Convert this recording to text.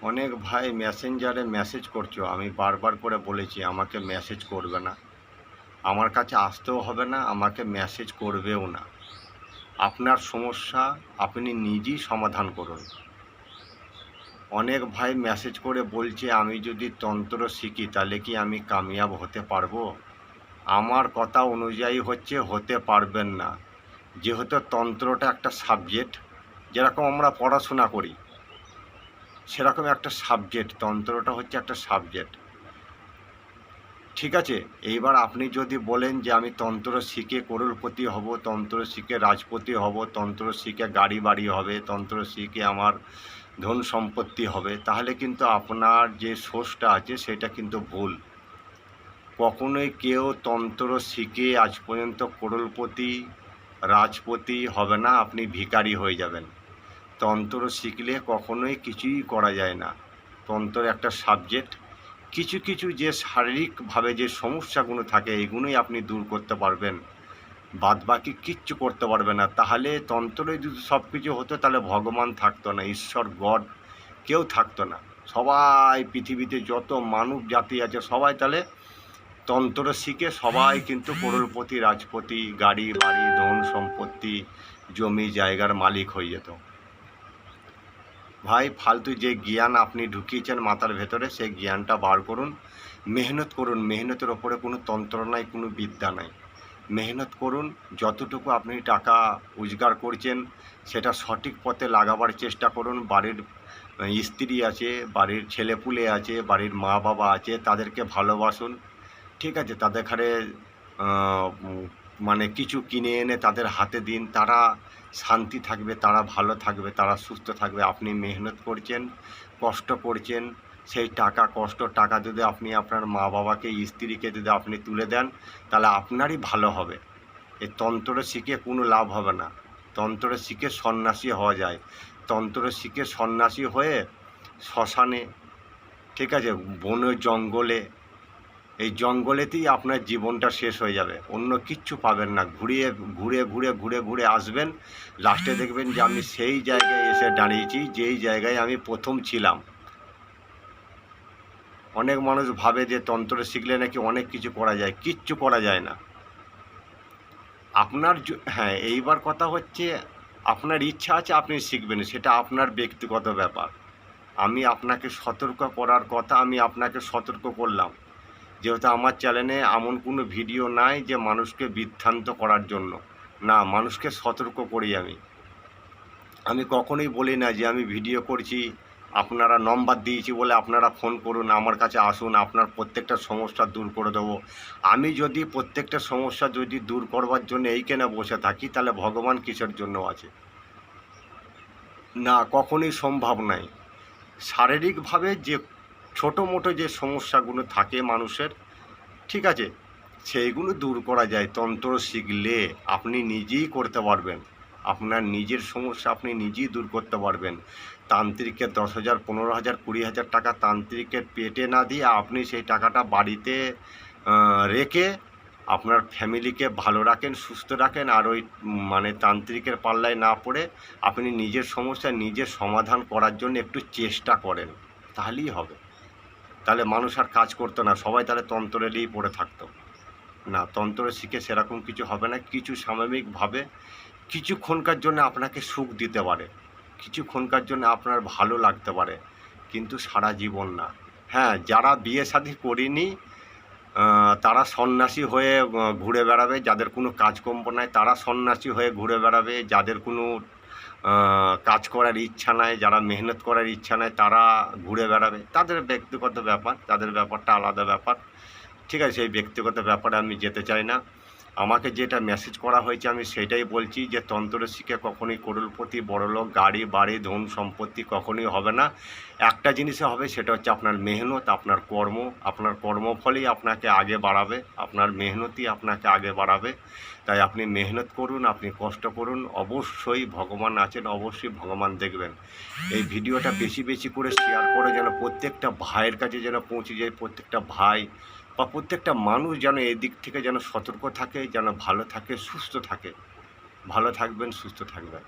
অনেক ভাই মেসেঞ্জারে মেসেজ করছো, আমি বারবার করে বলেছি আমাকে মেসেজ করবে না, আমার কাছে আসতেও হবে না, আমাকে মেসেজ করবেও না। আপনার সমস্যা আপনি নিজেই সমাধান করুন। অনেক ভাই মেসেজ করে বলছে আমি যদি তন্ত্র শিখি তাহলে কি আমি কামিয়াব হতে পারবো? আমার কথা অনুযায়ী হতে পারবেন না। যেহেতু তন্ত্রটা একটা সাবজেক্ট, যেরকম আমরা পড়াশোনা করি সেরকম একটা সাবজেক্ট, তন্ত্রটা হচ্ছে একটা সাবজেক্ট। ঠিক আছে, এইবার আপনি যদি বলেন যে আমি তন্ত্র শিখে করোড়পতি হব, তন্ত্র শিখে রাজপতি হব, তন্ত্র শিখে গাড়ি বাড়ি হবে, তন্ত্র শিখে আমার ধন সম্পত্তি হবে, তাহলে কিন্তু আপনার যে সোর্সটা আছে সেটা কিন্তু ভুল। কখনোই কেউ তন্ত্র শিখে আজ পর্যন্ত করোড়পতি রাজপতি হবে না, আপনি ভিখারি হয়ে যাবেন। তন্ত্র শিখলে কখনোই কিছুই করা যায় না। তন্ত্র একটা সাবজেক্ট। কিছু কিছু যে শারীরিকভাবে যে সমস্যাগুলো থাকে এগুলোই আপনি দূর করতে পারবেন, বাদবাকি কিচ্ছু করতে পারবে না। তাহলে তন্ত্রই যদি সব কিছু হতো তাহলে ভগবান থাকতো না, ঈশ্বর গড কেউ থাকতো না। সবাই পৃথিবীতে যত মানব জাতি আছে সবাই তাহলে তন্ত্র শিখে সবাই কিন্তু করোড়পতি রাজপতি গাড়ি বাড়ি ধন সম্পত্তি জমি জায়গার মালিক হয়ে যেত। ভাই ফালতু যে জ্ঞান আপনি ঢুকিয়েছেন মাথার ভেতরে সেই জ্ঞানটা বার করুন, মেহনত করুন। মেহনতের ওপরে কোনো তন্ত্র নাই, কোনো বিদ্যা নাই। মেহনত করুন, যতটুকু আপনি টাকা রোজগার করছেন সেটা সঠিক পথে লাগাবার চেষ্টা করুন। বাড়ির স্ত্রী আছে, বাড়ির ছেলেপুলে আছে, বাড়ির মা বাবা আছে, তাদেরকে ভালোবাসুন। ঠিক আছে, তাদের ঘরে মানে কিছু কিনে এনে তাদের হাতে দিন, তারা শান্তি থাকবে, তারা ভালো থাকবে, তারা সুস্থ থাকবে। আপনি মেহনত করছেন, কষ্ট করছেন, সেই টাকা যদি আপনি আপনার মা বাবাকে স্ত্রীকে যদি আপনি তুলে দেন তাহলে আপনারই ভালো হবে। এই তন্ত্র শিখে কোনো লাভ হবে না। তন্ত্র শিখে সন্ন্যাসী হওয়া যায়, তন্ত্র শিখে সন্ন্যাসী হয়ে শ্মশানে, ঠিক আছে, বনে জঙ্গলে, এই জঙ্গলেতেই আপনার জীবনটা শেষ হয়ে যাবে, অন্য কিচ্ছু পাবেন না। ঘুরে আসবেন, লাস্টে দেখবেন যে আমি সেই জায়গায় এসে দাঁড়িয়েছি যেই জায়গায় আমি প্রথম ছিলাম। অনেক মানুষ ভাবে যে তন্ত্র শিখলে নাকি অনেক কিছু করা যায়, কিচ্ছু করা যায় না। আপনার হ্যাঁ, এইবার কথা হচ্ছে আপনার ইচ্ছা আছে আপনি শিখবেন, সেটা আপনার ব্যক্তিগত ব্যাপার। আমি আপনাকে সতর্ক করার কথা, আমি আপনাকে সতর্ক করলাম। যেহেতু আমার চ্যানেলে এমন কোনো ভিডিও নাই যে মানুষকে বিভ্রান্ত করার জন্য, না, মানুষকে সতর্ক করি আমি কখনোই বলি না যে আমি ভিডিও করছি, আপনারা নম্বর দিয়েছি বলে আপনারা ফোন করুন, আমার কাছে আসুন, আপনার প্রত্যেকটা সমস্যা দূর করে দেবো। আমি যদি প্রত্যেকটা সমস্যা যদি দূর করবার জন্য এইখানে বসে থাকি তাহলে ভগবান কিসের জন্য আছে? না, কখনোই সম্ভব নয়। শারীরিকভাবে যে ছোটো মোটো যে সমস্যাগুলো থাকে মানুষের, ঠিক আছে, সেইগুলো দূর করা যায় তন্ত্র শিখলে। আপনি নিজেই করতে পারবেন, আপনার নিজের সমস্যা আপনি নিজেই দূর করতে পারবেন। তান্ত্রিকের 10,000 15,000 20,000 টাকা তান্ত্রিকের পেটে না দিয়ে আপনি সেই টাকাটা বাড়িতে রেখে আপনার ফ্যামিলিকে ভালো রাখেন, সুস্থ রাখেন, আর ওই মানে তান্ত্রিকের পাল্লায় না পড়ে আপনি নিজের সমস্যা নিজের সমাধান করার জন্য একটু চেষ্টা করেন, তাহলেই হবে। তাহলে মানুষ আর কাজ করতো না, সবাই তাহলে তন্ত্রেরই পড়ে থাকতো না। তন্ত্র শিখে সেরকম কিছু হবে না। কিছু সাময়িকভাবে কিছুক্ষণকার জন্য আপনাকে সুখ দিতে পারে, কিছুক্ষণকার জন্য আপনার ভালো লাগতে পারে, কিন্তু সারা জীবন না। হ্যাঁ, যারা বিয়ে শাদী করেনি তারা সন্ন্যাসী হয়ে ঘুরে বেড়াবে, যাদের কোনো কাজকর্ম নাই তারা সন্ন্যাসী হয়ে ঘুরে বেড়াবে, যাদের কোনো কাজ করার ইচ্ছা নাই, যারা মেহনত করার ইচ্ছা নাই তারা ঘুরে বেড়াবে, তাদের ব্যক্তিগত ব্যাপার, তাদের ব্যাপারটা আলাদা ব্যাপার। ঠিক আছে, সেই ব্যক্তিগত ব্যাপারে আমি যেতে চাই না। আমাকে যেটা মেসেজ করা হয়েছে আমি সেটাই বলছি যে তন্ত্র শিখে কখনোই করোড়পতি বড়লোক গাড়ি বাড়ি ধন সম্পত্তি কখনোই হবে না। একটা জিনিসে হবে, সেটা হচ্ছে আপনার মেহনত, আপনার কর্ম। আপনার কর্মফলই আপনাকে আগে বাড়াবে, আপনার মেহনতই আপনাকে আগে বাড়াবে। তাই আপনি মেহনত করুন, আপনি কষ্ট করুন, অবশ্যই ভগবান আছেন, অবশ্যই ভগবান দেখবেন। এই ভিডিওটা বেশি বেশি করে শেয়ার করে যেন প্রত্যেকটা ভাইয়ের কাছে যেন পৌঁছে যায়, প্রত্যেকটা ভাই বা প্রত্যেকটা মানুষ যেন এদিক থেকে যেন সতর্ক থাকে, যেন ভালো থাকে, সুস্থ থাকে। ভালো থাকবেন, সুস্থ থাকবেন।